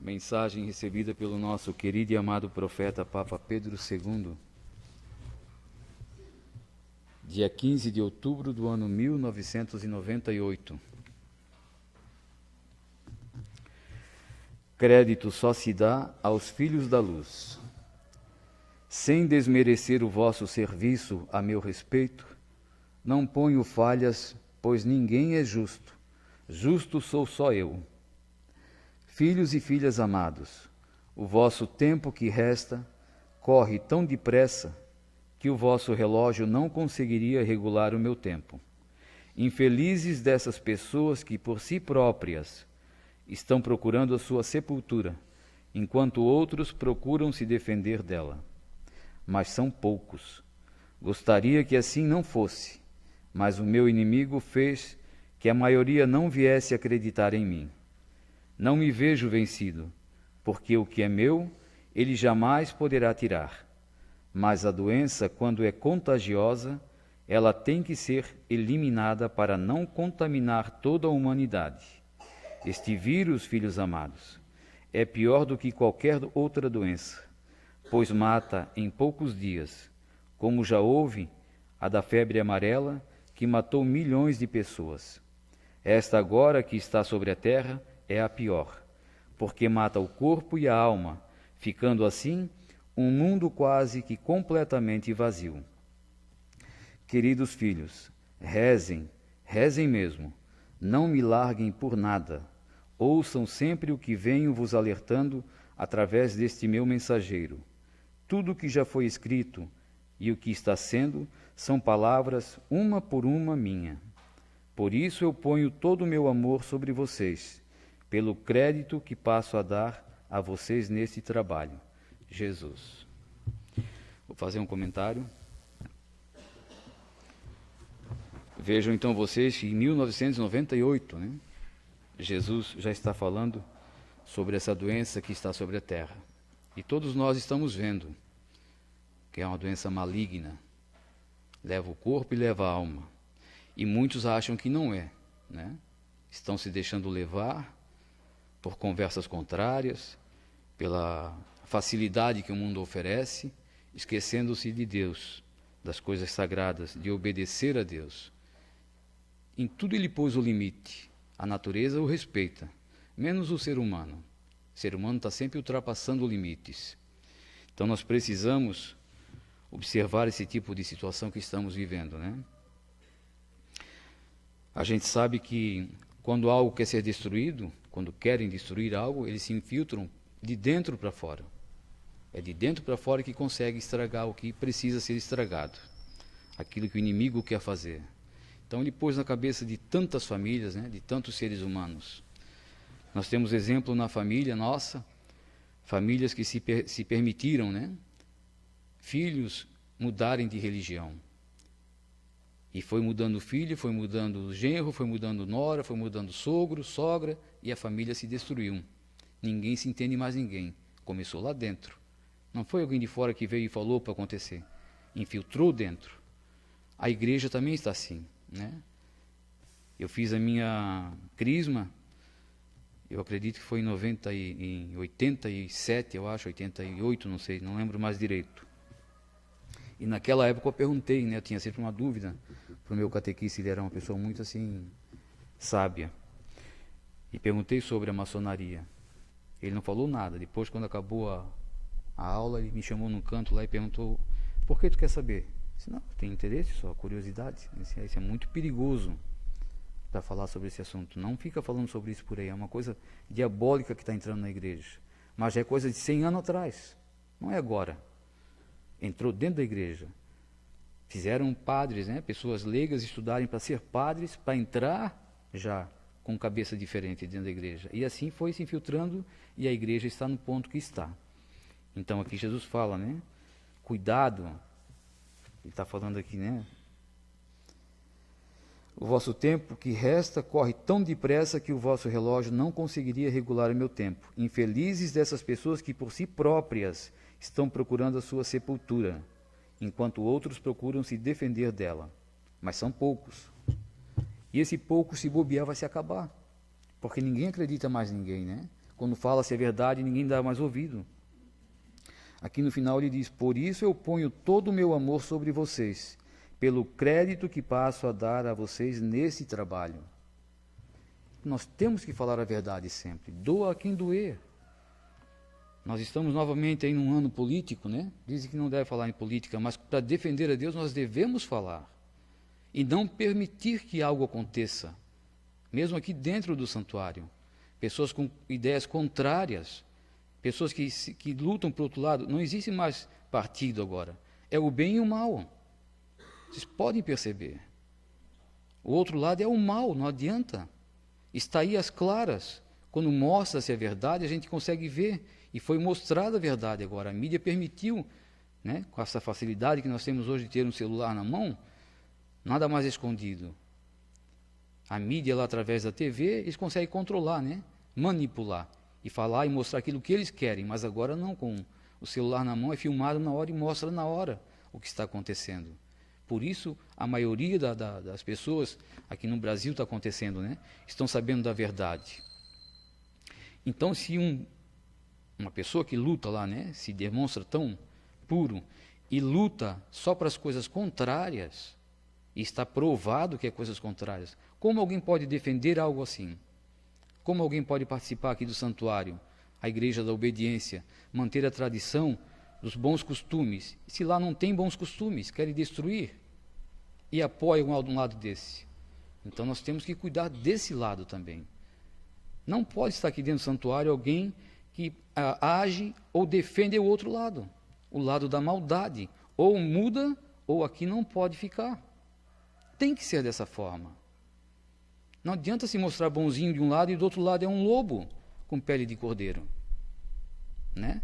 Mensagem recebida pelo nosso querido e amado profeta Papa Pedro II, dia 15 de outubro do ano 1998. Crédito só se dá aos filhos da luz. Sem desmerecer o vosso serviço a meu respeito, não ponho falhas, pois ninguém é justo. Justo sou só eu. Filhos e filhas amados, o vosso tempo que resta corre tão depressa que o vosso relógio não conseguiria regular o meu tempo. Infelizes dessas pessoas que por si próprias estão procurando a sua sepultura, enquanto outros procuram se defender dela. Mas são poucos. Gostaria que assim não fosse, mas o meu inimigo fez que a maioria não viesse acreditar em mim. Não me vejo vencido, porque o que é meu, ele jamais poderá tirar. Mas a doença, quando é contagiosa, ela tem que ser eliminada para não contaminar toda a humanidade. Este vírus, filhos amados, é pior do que qualquer outra doença, pois mata em poucos dias, como já houve a da febre amarela, que matou milhões de pessoas. Esta agora que está sobre a terra é a pior, porque mata o corpo e a alma, ficando assim um mundo quase que completamente vazio. Queridos filhos, rezem, rezem mesmo, não me larguem por nada, ouçam sempre o que venho vos alertando através deste meu mensageiro. Tudo o que já foi escrito e o que está sendo são palavras uma por uma minha. Por isso eu ponho todo o meu amor sobre vocês, pelo crédito que passo a dar a vocês neste trabalho. Jesus. Vou fazer um comentário. Vejam então vocês que em 1998, Jesus já está falando sobre essa doença que está sobre a terra. E todos nós estamos vendo que é uma doença maligna. Leva o corpo e leva a alma. E muitos acham que não é, Estão se deixando levar por conversas contrárias, pela facilidade que o mundo oferece, esquecendo-se de Deus, das coisas sagradas, de obedecer a Deus. Em tudo ele pôs o limite. A natureza o respeita, menos o ser humano. O ser humano está sempre ultrapassando limites. Então nós precisamos observar esse tipo de situação que estamos vivendo, A gente sabe que quando algo quer ser destruído, quando querem destruir algo, eles se infiltram de dentro para fora. É de dentro para fora que consegue estragar o que precisa ser estragado. Aquilo que o inimigo quer fazer. Então ele pôs na cabeça de tantas famílias, de tantos seres humanos. Nós temos exemplo na família nossa, famílias que se permitiram, filhos mudarem de religião. E foi mudando filho, foi mudando genro, foi mudando nora, foi mudando sogro, sogra, e a família se destruiu. Ninguém se entende mais ninguém. Começou lá dentro. Não foi alguém de fora que veio e falou para acontecer. Infiltrou dentro. A igreja também está assim, Eu fiz a minha crisma, eu acredito que foi em 87, eu acho, 88, não sei, não lembro mais direito. E naquela época eu perguntei, eu tinha sempre uma dúvida para o meu catequista, ele era uma pessoa muito assim, sábia. E perguntei sobre a maçonaria. Ele não falou nada. Depois, quando acabou a aula, ele me chamou num canto lá e perguntou: por que tu quer saber? Eu disse: não, tem interesse, só curiosidade. Isso é muito perigoso para falar sobre esse assunto. Não fica falando sobre isso por aí. É uma coisa diabólica que está entrando na igreja. Mas já é coisa de 100 anos atrás. Não é agora. Entrou dentro da igreja. Fizeram padres, pessoas leigas estudarem para ser padres, para entrar já com cabeça diferente dentro da igreja. E assim foi se infiltrando e a igreja está no ponto que está. Então aqui Jesus fala, cuidado. Ele está falando aqui, O vosso tempo que resta corre tão depressa que o vosso relógio não conseguiria regular o meu tempo. Infelizes dessas pessoas que por si próprias estão procurando a sua sepultura, enquanto outros procuram se defender dela. Mas são poucos. E esse pouco, se bobear, vai se acabar. Porque ninguém acredita mais em ninguém, Quando fala-se a verdade, ninguém dá mais ouvido. Aqui no final ele diz: por isso eu ponho todo o meu amor sobre vocês, pelo crédito que passo a dar a vocês nesse trabalho. Nós temos que falar a verdade sempre, doa a quem doer. Nós estamos novamente em um ano político, né? Dizem que não deve falar em política, mas para defender a Deus nós devemos falar. E não permitir que algo aconteça, mesmo aqui dentro do santuário. Pessoas com ideias contrárias, pessoas que lutam para o outro lado. Não existe mais partido agora. É o bem e o mal. Vocês podem perceber. O outro lado é o mal, não adianta. Está aí às claras. Quando mostra-se a verdade, a gente consegue ver. E foi mostrada a verdade agora. A mídia permitiu, né, com essa facilidade que nós temos hoje de ter um celular na mão, nada mais escondido. A mídia lá através da TV, eles conseguem controlar, né, manipular e falar e mostrar aquilo que eles querem. Mas agora não, com o celular na mão é filmado na hora e mostra na hora o que está acontecendo. Por isso, a maioria das pessoas aqui no Brasil está acontecendo, né, estão sabendo da verdade. Então, se uma pessoa que luta lá, né, se demonstra tão puro e luta só para as coisas contrárias, e está provado que é coisas contrárias, como alguém pode defender algo assim? Como alguém pode participar aqui do santuário, a igreja da obediência, manter a tradição dos bons costumes, se lá não tem bons costumes, querem destruir e apoiam um lado desse? Então nós temos que cuidar desse lado também. Não pode estar aqui dentro do santuário alguém que age ou defende o outro lado, o lado da maldade. Ou muda, ou aqui não pode ficar. Tem que ser dessa forma. Não adianta se mostrar bonzinho de um lado e do outro lado é um lobo com pele de cordeiro. Né?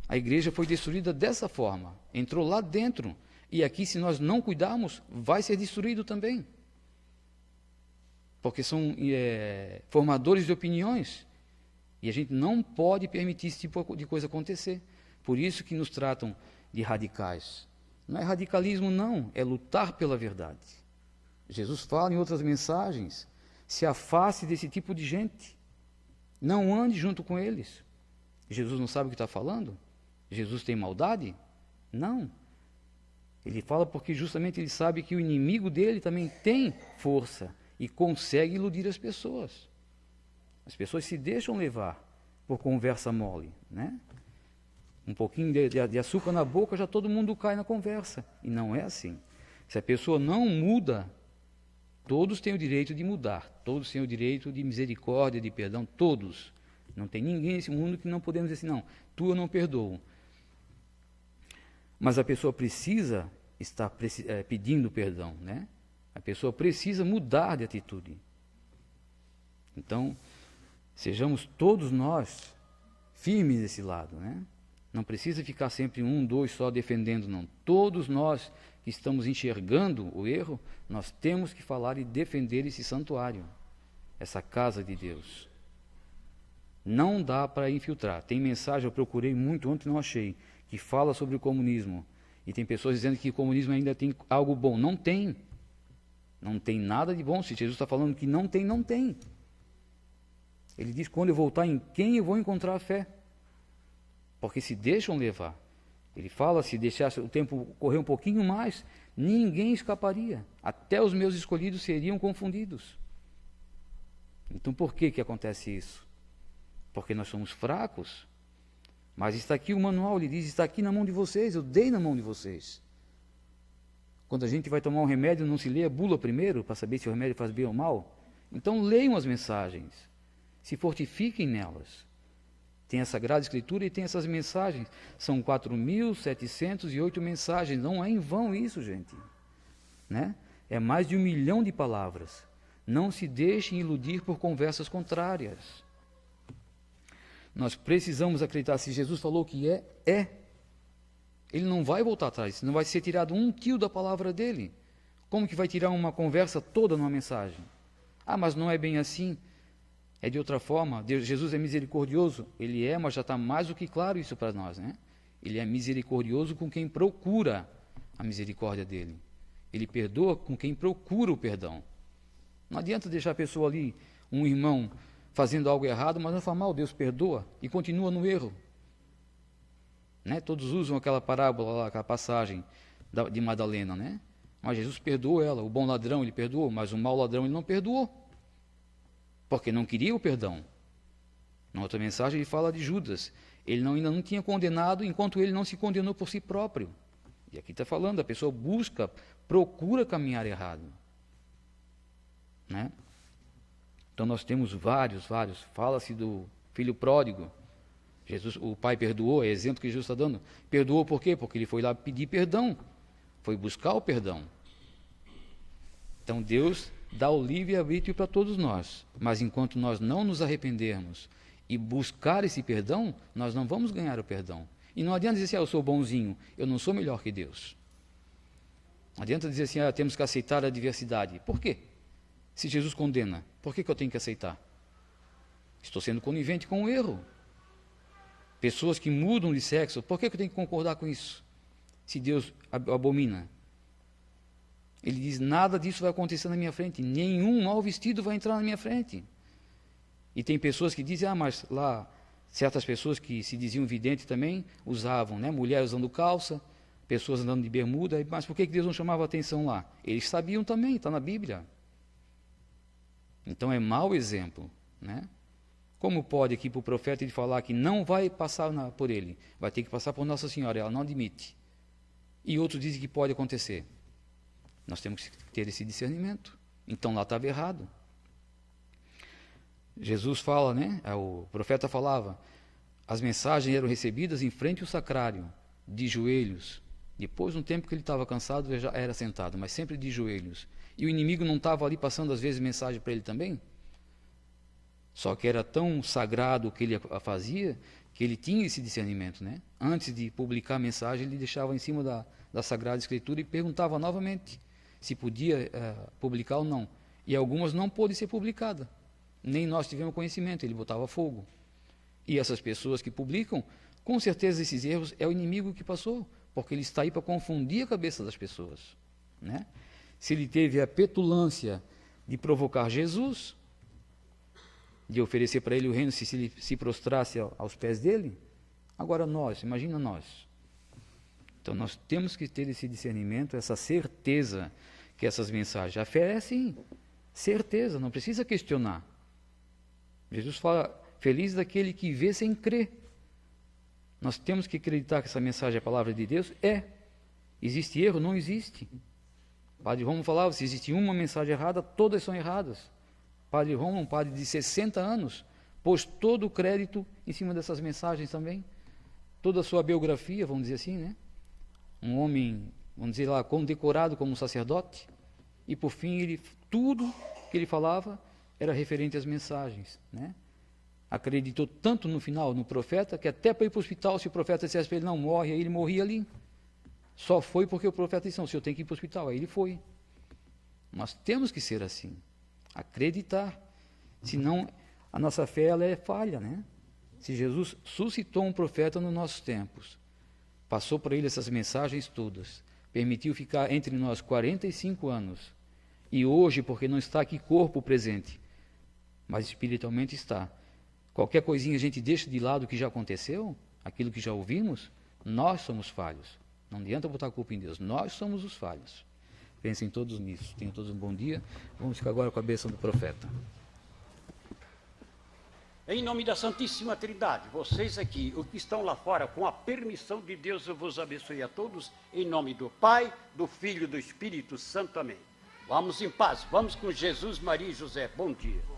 A igreja foi destruída dessa forma, entrou lá dentro. E aqui, se nós não cuidarmos, vai ser destruído também. Porque são formadores de opiniões. E a gente não pode permitir esse tipo de coisa acontecer. Por isso que nos tratam de radicais. Não é radicalismo, não. É lutar pela verdade. Jesus fala em outras mensagens: se afaste desse tipo de gente. Não ande junto com eles. Jesus não sabe o que está falando? Jesus tem maldade? Não. Ele fala porque justamente ele sabe que o inimigo dele também tem força e consegue iludir as pessoas. As pessoas se deixam levar por conversa mole, né? Um pouquinho de açúcar na boca, já todo mundo cai na conversa. E não é assim. Se a pessoa não muda, todos têm o direito de mudar. Todos têm o direito de misericórdia, de perdão, todos. Não tem ninguém nesse mundo que não podemos dizer assim, não, tu eu não perdoo. Mas a pessoa precisa estar pedindo perdão, né? A pessoa precisa mudar de atitude. Então, sejamos todos nós firmes desse lado, né? Não precisa ficar sempre um, dois só defendendo, não. Todos nós que estamos enxergando o erro, nós temos que falar e defender esse santuário, essa casa de Deus. Não dá para infiltrar. Tem mensagem, eu procurei muito ontem, não achei, que fala sobre o comunismo. E tem pessoas dizendo que o comunismo ainda tem algo bom. Não tem. Não tem nada de bom. Se Jesus está falando que não tem, não tem. Ele diz: quando eu voltar, em quem eu vou encontrar a fé? Porque se deixam levar. Ele fala: se deixasse o tempo correr um pouquinho mais, ninguém escaparia. Até os meus escolhidos seriam confundidos. Então por que acontece isso? Porque nós somos fracos. Mas está aqui o manual, ele diz: está aqui na mão de vocês, eu dei na mão de vocês. Quando a gente vai tomar um remédio, não se lê a bula primeiro, para saber se o remédio faz bem ou mal? Então leiam as mensagens, se fortifiquem nelas. Tem a Sagrada Escritura e tem essas mensagens. São 4.708 mensagens, não é em vão isso, gente. Né? É mais de 1 milhão de palavras. Não se deixem iludir por conversas contrárias. Nós precisamos acreditar, se Jesus falou que é. Ele não vai voltar atrás, não vai ser tirado um tio da palavra dele. Como que vai tirar uma conversa toda numa mensagem? Ah, mas não é bem assim, é de outra forma. Jesus é misericordioso, ele é, mas já está mais do que claro isso para nós, né? Ele é misericordioso com quem procura a misericórdia dele. Ele perdoa com quem procura o perdão. Não adianta deixar a pessoa ali, um irmão, fazendo algo errado, mas não faz mal, Deus perdoa e continua no erro. Né? Todos usam aquela parábola lá, aquela passagem de Madalena, né? Mas Jesus perdoou ela. O bom ladrão ele perdoou, mas o mau ladrão ele não perdoou, porque não queria o perdão. Na outra mensagem ele fala de Judas. Ele ainda não tinha condenado enquanto ele não se condenou por si próprio. E aqui está falando, a pessoa procura caminhar errado. Né? Então nós temos vários. Fala-se do filho pródigo. Jesus, o pai perdoou, é exemplo que Jesus está dando. Perdoou por quê? Porque ele foi lá pedir perdão. Foi buscar o perdão. Então Deus dá o livre-arbítrio para todos nós. Mas enquanto nós não nos arrependermos e buscar esse perdão, nós não vamos ganhar o perdão. E não adianta dizer assim, eu sou bonzinho, eu não sou melhor que Deus. Não adianta dizer assim, temos que aceitar a diversidade. Por quê? Se Jesus condena, por que eu tenho que aceitar? Estou sendo conivente com o erro. Pessoas que mudam de sexo, por que eu tenho que concordar com isso? Se Deus abomina. Ele diz, nada disso vai acontecer na minha frente, nenhum mau vestido vai entrar na minha frente. E tem pessoas que dizem, mas lá, certas pessoas que se diziam videntes também, usavam, né? Mulheres usando calça, pessoas andando de bermuda, mas por que Deus não chamava atenção lá? Eles sabiam também, está na Bíblia. Então é mau exemplo, né? Como pode aqui para o profeta ele falar que não vai passar por ele, vai ter que passar por Nossa Senhora, ela não admite. E outros dizem que pode acontecer. Nós temos que ter esse discernimento. Então lá estava errado. Jesus fala, né? O profeta falava, as mensagens eram recebidas em frente ao sacrário, de joelhos. Depois, um tempo que ele estava cansado, ele já era sentado, mas sempre de joelhos. E o inimigo não estava ali passando às vezes mensagem para ele também? Só que era tão sagrado o que ele fazia, que ele tinha esse discernimento, né? Antes de publicar a mensagem, ele deixava em cima da Sagrada Escritura e perguntava novamente se podia publicar ou não. E algumas não pôde ser publicada. Nem nós tivemos conhecimento, ele botava fogo. E essas pessoas que publicam, com certeza esses erros é o inimigo que passou, porque ele está aí para confundir a cabeça das pessoas, né? Se ele teve a petulância de provocar Jesus, de oferecer para ele o reino se ele se prostrasse aos pés dele, agora nós, imagina nós. Então nós temos que ter esse discernimento, essa certeza que essas mensagens, a fé é sim, certeza, não precisa questionar. Jesus fala, feliz daquele que vê sem crer. Nós temos que acreditar que essa mensagem é a palavra de Deus? É. Existe erro? Não existe. Padre Romulo falava, se existe uma mensagem errada, todas são erradas. Padre Romulo, um padre de 60 anos, pôs todo o crédito em cima dessas mensagens também. Toda a sua biografia, vamos dizer assim, né? Um homem, vamos dizer lá, condecorado como sacerdote. E por fim, tudo que ele falava era referente às mensagens, né? Acreditou tanto no final, no profeta, que até para ir para o hospital, se o profeta dissesse para ele, não morre, aí ele morria ali. Só foi porque o profeta disse, não, o senhor tem que ir para o hospital, aí ele foi. Nós temos que ser assim, acreditar, senão a nossa fé ela é falha, né? Se Jesus suscitou um profeta nos nossos tempos, passou para ele essas mensagens todas, permitiu ficar entre nós 45 anos, e hoje, porque não está aqui corpo presente, mas espiritualmente está, qualquer coisinha a gente deixa de lado o que já aconteceu, aquilo que já ouvimos, nós somos falhos. Não adianta botar a culpa em Deus, nós somos os falhos. Pensem todos nisso. Tenham todos um bom dia. Vamos ficar agora com a bênção do profeta. Em nome da Santíssima Trindade, vocês aqui, os que estão lá fora, com a permissão de Deus, eu vos abençoe a todos, em nome do Pai, do Filho e do Espírito Santo. Amém. Vamos em paz, vamos com Jesus, Maria e José. Bom dia.